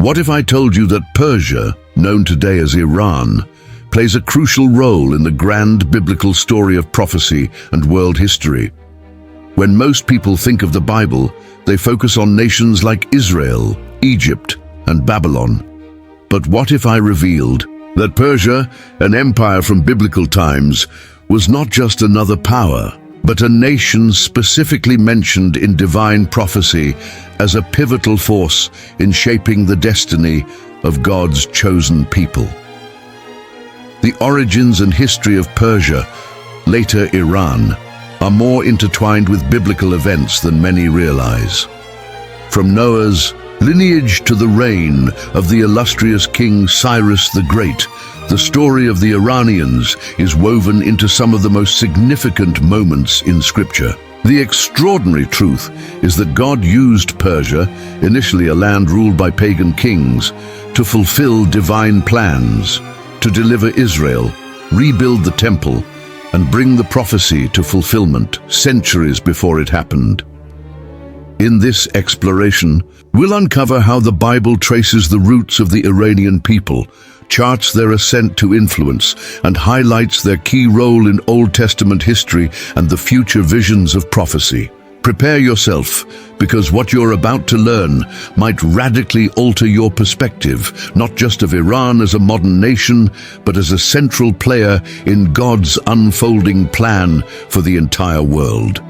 What if I told you that Persia, known today as Iran, plays a crucial role in the grand biblical story of prophecy and world history? When most people think of the Bible, they focus on nations like Israel, Egypt, and Babylon. But what if I revealed that Persia, an empire from biblical times, was not just another power, but a nation specifically mentioned in divine prophecy as a pivotal force in shaping the destiny of God's chosen people? The origins and history of Persia, later Iran, are more intertwined with biblical events than many realize. From Noah's lineage to the reign of the illustrious King Cyrus the Great, the story of the Iranians is woven into some of the most significant moments in Scripture. The extraordinary truth is that God used Persia, initially a land ruled by pagan kings, to fulfill divine plans, to deliver Israel, rebuild the temple, and bring the prophecy to fulfillment centuries before it happened. In this exploration, we'll uncover how the Bible traces the roots of the Iranian people, charts their ascent to influence, and highlights their key role in Old Testament history and the future visions of prophecy. Prepare yourself, because what you're about to learn might radically alter your perspective, not just of Iran as a modern nation, but as a central player in God's unfolding plan for the entire world.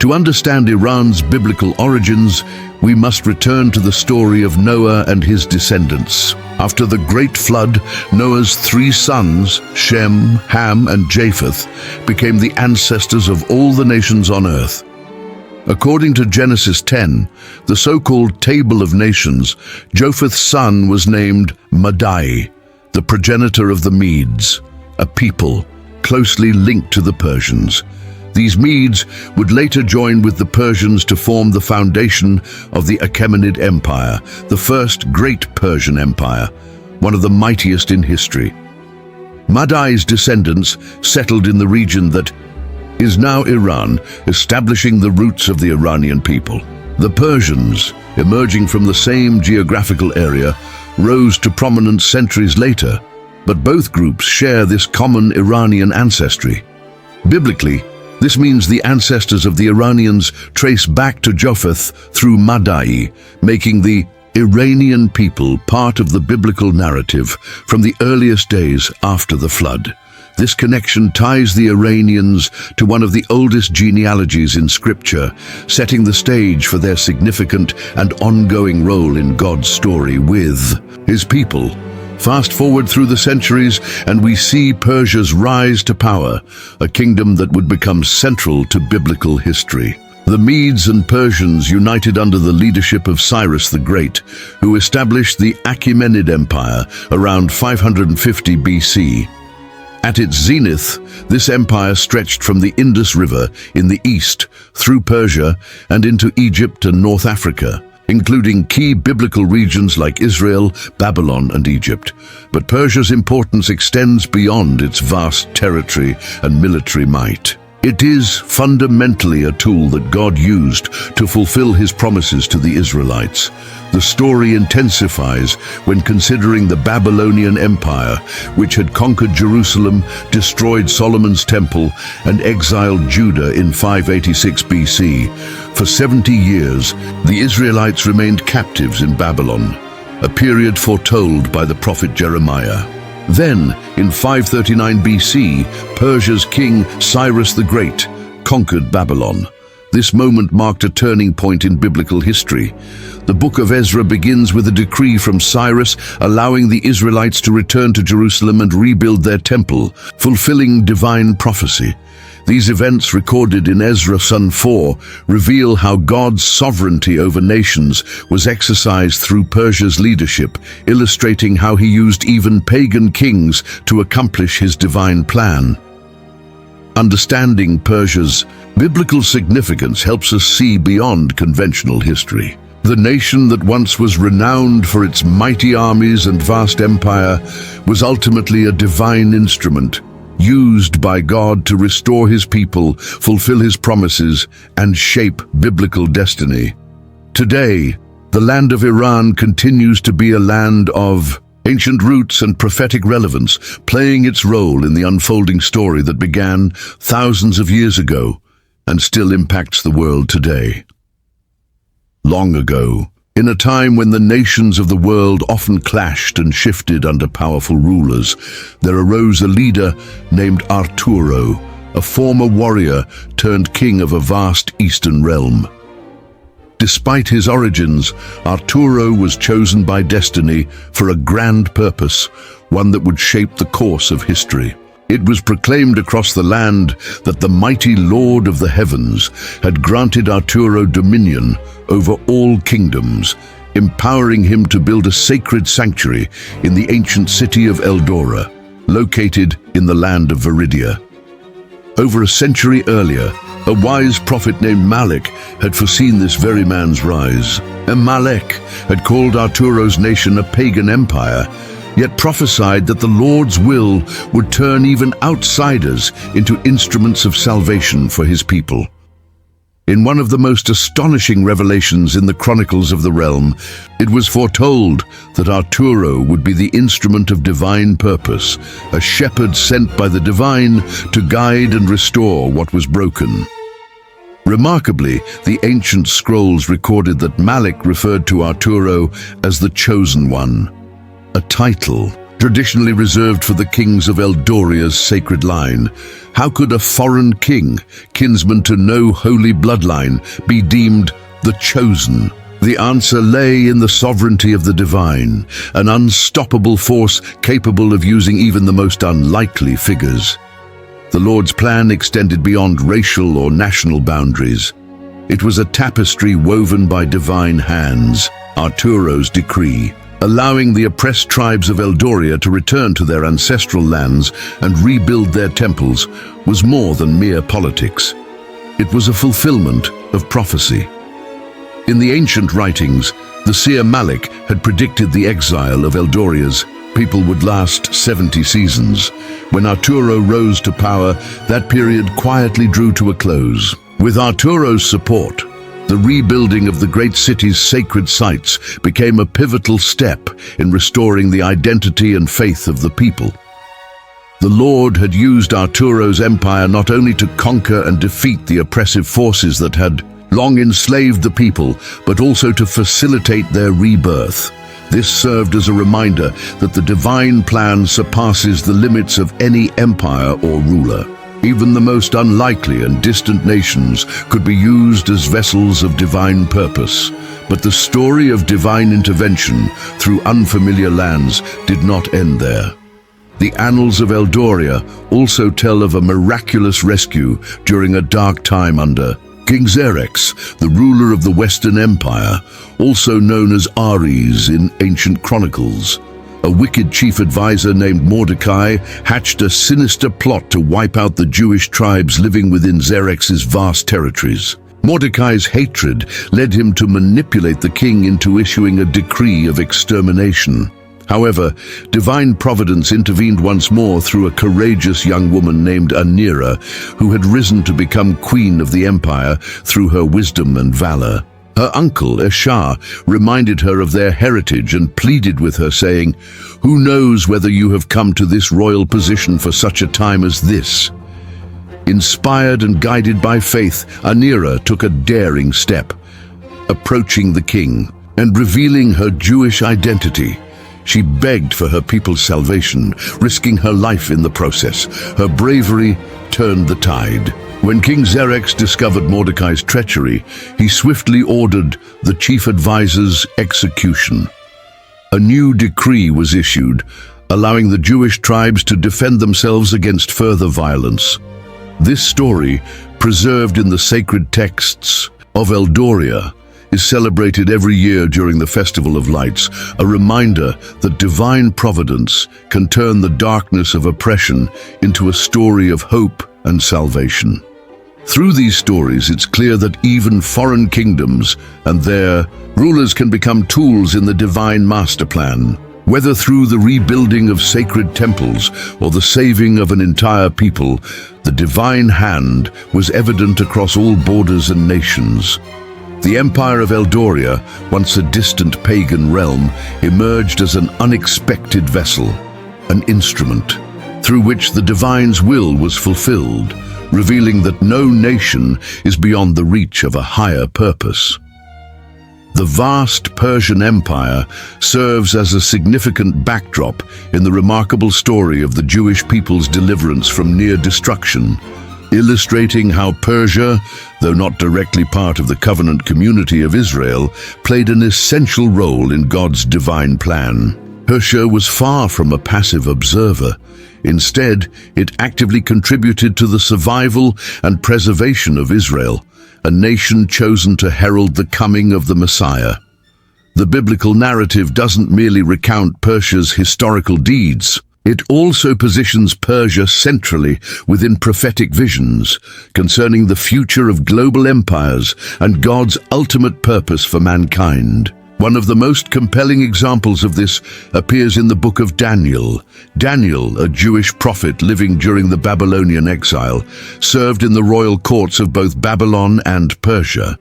To understand Iran's biblical origins, we must return to the story of Noah and his descendants. After the Great Flood, Noah's 3 sons, Shem, Ham, and Japheth, became the ancestors of all the nations on earth. According to Genesis 10, the so-called Table of Nations, Japheth's son was named Madai, the progenitor of the Medes, a people closely linked to the Persians. These Medes would later join with the Persians to form the foundation of the Achaemenid Empire, the first great Persian empire, one of the mightiest in history. Madai's descendants settled in the region that is now Iran, establishing the roots of the Iranian people. The Persians, emerging from the same geographical area, rose to prominence centuries later, but both groups share this common Iranian ancestry. Biblically, this means the ancestors of the Iranians trace back to Japheth through Madai, making the Iranian people part of the biblical narrative from the earliest days after the flood. This connection ties the Iranians to one of the oldest genealogies in Scripture, setting the stage for their significant and ongoing role in God's story with His people. Fast forward through the centuries, and we see Persia's rise to power, a kingdom that would become central to biblical history. The Medes and Persians united under the leadership of Cyrus the Great, who established the Achaemenid Empire around 550 BC. At its zenith, this empire stretched from the Indus River in the east through Persia and into Egypt and North Africa, including key biblical regions like Israel, Babylon, and Egypt. But Persia's importance extends beyond its vast territory and military might. It is fundamentally a tool that God used to fulfill His promises to the Israelites. The story intensifies when considering the Babylonian Empire, which had conquered Jerusalem, destroyed Solomon's temple, and exiled Judah in 586 BC. For 70 years, the Israelites remained captives in Babylon, a period foretold by the prophet Jeremiah. Then, in 539 BC, Persia's king Cyrus the Great conquered Babylon. This moment marked a turning point in biblical history. The book of Ezra begins with a decree from Cyrus allowing the Israelites to return to Jerusalem and rebuild their temple, fulfilling divine prophecy. These events, recorded in Ezra 4, reveal how God's sovereignty over nations was exercised through Persia's leadership, illustrating how He used even pagan kings to accomplish His divine plan. Understanding Persia's biblical significance helps us see beyond conventional history. The nation that once was renowned for its mighty armies and vast empire was ultimately a divine instrument, used by God to restore His people, fulfill His promises, and shape biblical destiny. Today, The land of Iran continues to be a land of ancient roots and prophetic relevance, playing its role in the unfolding story that began thousands of years ago and still impacts the world today. Long ago, in a time when the nations of the world often clashed and shifted under powerful rulers, there arose a leader named Arturo, a former warrior turned king of a vast eastern realm. Despite his origins, Arturo was chosen by destiny for a grand purpose, one that would shape the course of history. It was proclaimed across the land that the mighty Lord of the Heavens had granted Arturo dominion over all kingdoms, empowering him to build a sacred sanctuary in the ancient city of Eldora, located in the land of Viridia. Over a century earlier, a wise prophet named Malek had foreseen this very man's rise. And Malek had called Arturo's nation a pagan empire, yet prophesied that the Lord's will would turn even outsiders into instruments of salvation for his people. In one of the most astonishing revelations in the chronicles of the realm, it was foretold that Arturo would be the instrument of divine purpose, a shepherd sent by the divine to guide and restore what was broken. Remarkably, the ancient scrolls recorded that Malek referred to Arturo as the Chosen One, a title traditionally reserved for the kings of Eldoria's sacred line. How could a foreign king, kinsman to no holy bloodline, be deemed the Chosen? The answer lay in the sovereignty of the divine, an unstoppable force capable of using even the most unlikely figures. The Lord's plan extended beyond racial or national boundaries. It was a tapestry woven by divine hands, Arturo's decree, allowing the oppressed tribes of Eldoria to return to their ancestral lands and rebuild their temples, was more than mere politics. It was a fulfillment of prophecy. In the ancient writings, the seer Malek had predicted the exile of Eldoria's people would last 70 seasons. When Arturo rose to power, that period quietly drew to a close. With Arturo's support, the rebuilding of the great city's sacred sites became a pivotal step in restoring the identity and faith of the people. The Lord had used Arturo's empire not only to conquer and defeat the oppressive forces that had long enslaved the people, but also to facilitate their rebirth. This served as a reminder that the divine plan surpasses the limits of any empire or ruler. Even the most unlikely and distant nations could be used as vessels of divine purpose. But the story of divine intervention through unfamiliar lands did not end there. The annals of Eldoria also tell of a miraculous rescue during a dark time under King Xerxes, the ruler of the Western Empire, also known as Ares in ancient chronicles. A wicked chief advisor named Mordecai hatched a sinister plot to wipe out the Jewish tribes living within Xerxes' vast territories. Mordecai's hatred led him to manipulate the king into issuing a decree of extermination. However, divine providence intervened once more through a courageous young woman named Anira, who had risen to become queen of the empire through her wisdom and valor. Her uncle, Eshar, reminded her of their heritage and pleaded with her, saying, "Who knows whether you have come to this royal position for such a time as this?" Inspired and guided by faith, Anira took a daring step, approaching the king and revealing her Jewish identity. She begged for her people's salvation, risking her life in the process. Her bravery turned the tide. When King Xerxes discovered Mordecai's treachery, he swiftly ordered the chief advisor's execution. A new decree was issued, allowing the Jewish tribes to defend themselves against further violence. This story, preserved in the sacred texts of Eldoria, is celebrated every year during the Festival of Lights, a reminder that divine providence can turn the darkness of oppression into a story of hope and salvation. Through these stories, it's clear that even foreign kingdoms and their rulers can become tools in the divine master plan. Whether through the rebuilding of sacred temples or the saving of an entire people, the divine hand was evident across all borders and nations. The Empire of Eldoria, once a distant pagan realm, emerged as an unexpected vessel, an instrument, through which the divine's will was fulfilled, revealing that no nation is beyond the reach of a higher purpose. The vast Persian Empire serves as a significant backdrop in the remarkable story of the Jewish people's deliverance from near destruction, illustrating how Persia, though not directly part of the covenant community of Israel, played an essential role in God's divine plan. Persia was far from a passive observer. Instead, it actively contributed to the survival and preservation of Israel, a nation chosen to herald the coming of the Messiah. The biblical narrative doesn't merely recount Persia's historical deeds. It also positions Persia centrally within prophetic visions concerning the future of global empires and God's ultimate purpose for mankind. One of the most compelling examples of this appears in the book of Daniel. Daniel, a Jewish prophet living during the Babylonian exile, served in the royal courts of both Babylon and Persia.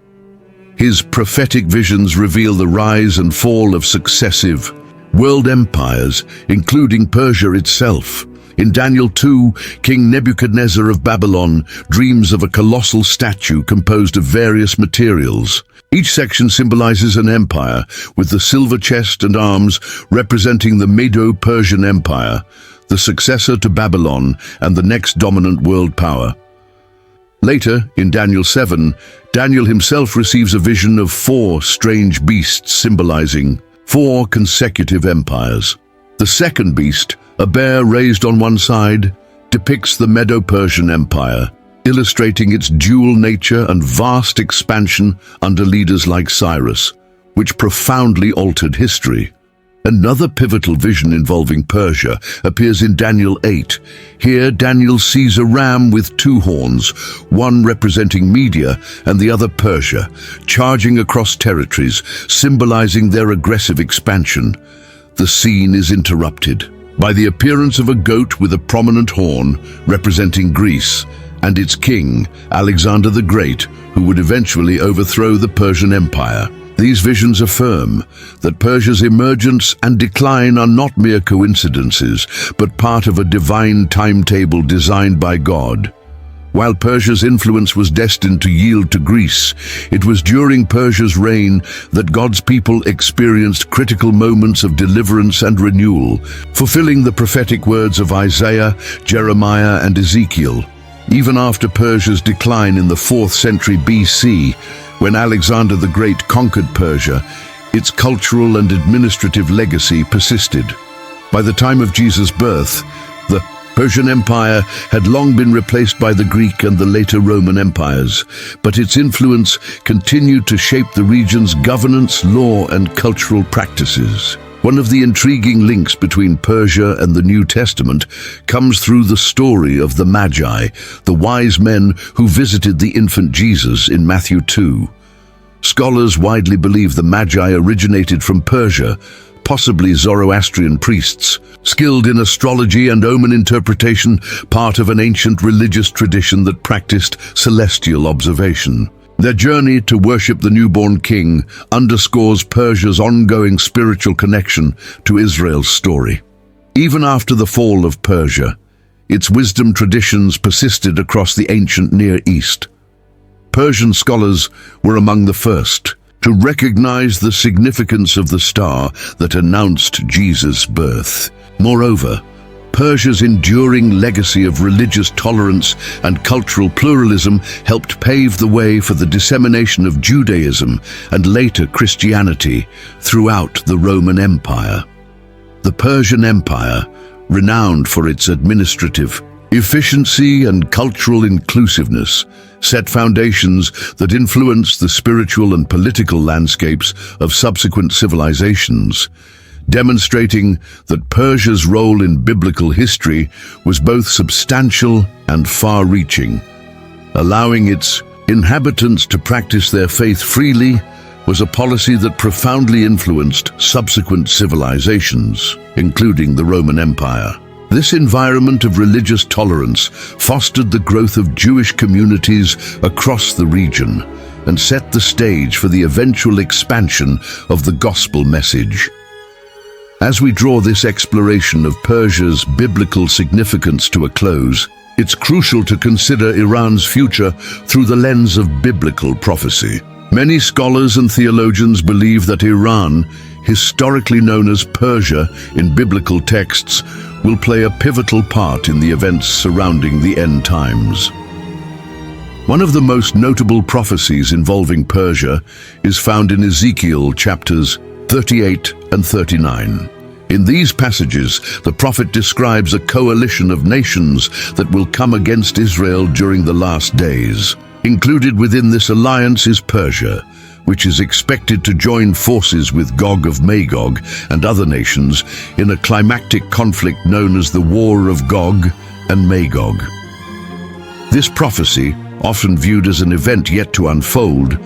His prophetic visions reveal the rise and fall of successive world empires, including Persia itself. In Daniel 2, King Nebuchadnezzar of Babylon dreams of a colossal statue composed of various materials. Each section symbolizes an empire, with the silver chest and arms representing the Medo-Persian Empire, the successor to Babylon and the next dominant world power. Later, in Daniel 7, Daniel himself receives a vision of 4 strange beasts symbolizing 4 consecutive empires. The second beast, a bear raised on one side, depicts the Medo-Persian Empire, illustrating its dual nature and vast expansion under leaders like Cyrus, which profoundly altered history. Another pivotal vision involving Persia appears in Daniel 8. Here, Daniel sees a ram with 2 horns, one representing Media and the other Persia, charging across territories, symbolizing their aggressive expansion. The scene is interrupted by the appearance of a goat with a prominent horn representing Greece and its king, Alexander the Great, who would eventually overthrow the Persian Empire. These visions affirm that Persia's emergence and decline are not mere coincidences, but part of a divine timetable designed by God. While Persia's influence was destined to yield to Greece, it was during Persia's reign that God's people experienced critical moments of deliverance and renewal, fulfilling the prophetic words of Isaiah, Jeremiah, and Ezekiel. Even after Persia's decline in the 4th century BC, when Alexander the Great conquered Persia, its cultural and administrative legacy persisted. By the time of Jesus' birth, the Persian Empire had long been replaced by the Greek and the later Roman empires, but its influence continued to shape the region's governance, law, and cultural practices. One of the intriguing links between Persia and the New Testament comes through the story of the Magi, the wise men who visited the infant Jesus in Matthew 2. Scholars widely believe the Magi originated from Persia, possibly Zoroastrian priests, skilled in astrology and omen interpretation, part of an ancient religious tradition that practiced celestial observation. Their journey to worship the newborn king underscores Persia's ongoing spiritual connection to Israel's story. Even after the fall of Persia, its wisdom traditions persisted across the ancient Near East. Persian scholars were among the first to recognize the significance of the star that announced Jesus' birth. Moreover, Persia's enduring legacy of religious tolerance and cultural pluralism helped pave the way for the dissemination of Judaism and later Christianity throughout the Roman Empire. The Persian Empire, renowned for its administrative efficiency and cultural inclusiveness, set foundations that influenced the spiritual and political landscapes of subsequent civilizations, demonstrating that Persia's role in biblical history was both substantial and far-reaching. Allowing its inhabitants to practice their faith freely was a policy that profoundly influenced subsequent civilizations, including the Roman Empire. This environment of religious tolerance fostered the growth of Jewish communities across the region, and set the stage for the eventual expansion of the gospel message. As we draw this exploration of Persia's biblical significance to a close, it's crucial to consider Iran's future through the lens of biblical prophecy. Many scholars and theologians believe that Iran, historically known as Persia in biblical texts, will play a pivotal part in the events surrounding the end times. One of the most notable prophecies involving Persia is found in Ezekiel chapters 38 and 39. In these passages, the prophet describes a coalition of nations that will come against Israel during the last days. Included within this alliance is Persia, which is expected to join forces with Gog of Magog and other nations in a climactic conflict known as the War of Gog and Magog. This prophecy, often viewed as an event yet to unfold,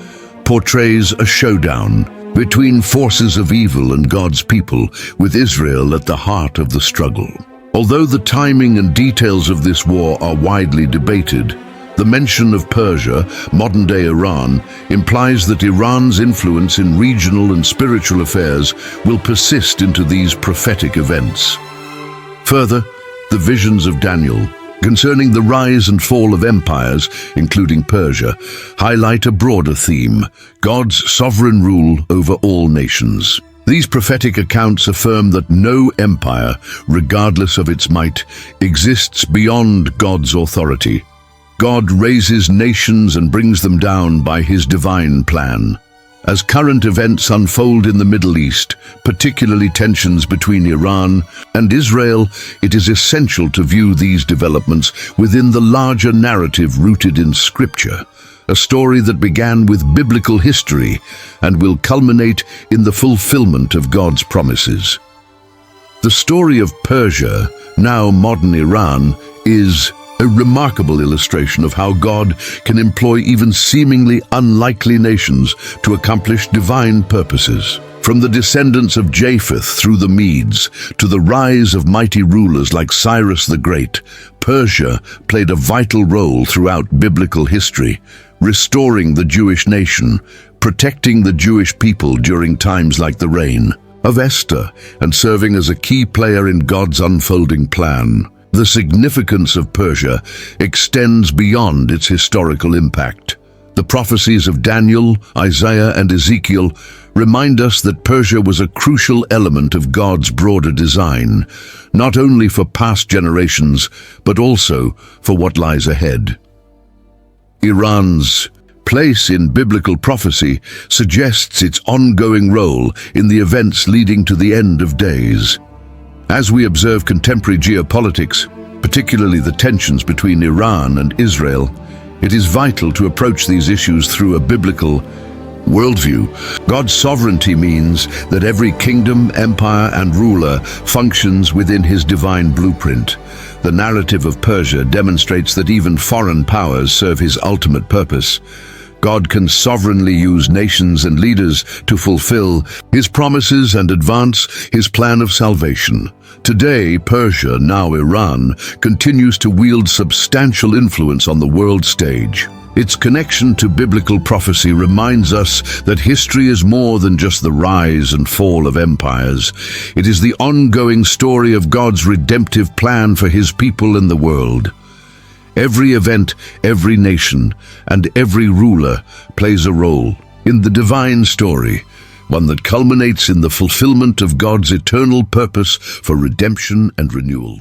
portrays a showdown between forces of evil and God's people, with Israel at the heart of the struggle. Although the timing and details of this war are widely debated, the mention of Persia, modern-day Iran, implies that Iran's influence in regional and spiritual affairs will persist into these prophetic events. Further, the visions of Daniel concerning the rise and fall of empires, including Persia, highlight a broader theme: God's sovereign rule over all nations. These prophetic accounts affirm that no empire, regardless of its might, exists beyond God's authority. God raises nations and brings them down by his divine plan. As current events unfold in the Middle East, particularly tensions between Iran and Israel, it is essential to view these developments within the larger narrative rooted in Scripture, a story that began with biblical history and will culminate in the fulfillment of God's promises. The story of Persia, now modern Iran, is a remarkable illustration of how God can employ even seemingly unlikely nations to accomplish divine purposes. From the descendants of Japheth through the Medes to the rise of mighty rulers like Cyrus the Great, Persia played a vital role throughout biblical history, restoring the Jewish nation, protecting the Jewish people during times like the reign of Esther, and serving as a key player in God's unfolding plan. The significance of Persia extends beyond its historical impact. The prophecies of Daniel, Isaiah, and Ezekiel remind us that Persia was a crucial element of God's broader design, not only for past generations, but also for what lies ahead. Iran's place in biblical prophecy suggests its ongoing role in the events leading to the end of days. As we observe contemporary geopolitics, particularly the tensions between Iran and Israel, it is vital to approach these issues through a biblical worldview. God's sovereignty means that every kingdom, empire, and ruler functions within his divine blueprint. The narrative of Persia demonstrates that even foreign powers serve his ultimate purpose. God can sovereignly use nations and leaders to fulfill his promises and advance his plan of salvation. Today, Persia, now Iran, continues to wield substantial influence on the world stage. Its connection to biblical prophecy reminds us that history is more than just the rise and fall of empires. It is the ongoing story of God's redemptive plan for his people in the world. Every event, every nation, and every ruler plays a role in the divine story, one that culminates in the fulfillment of God's eternal purpose for redemption and renewal.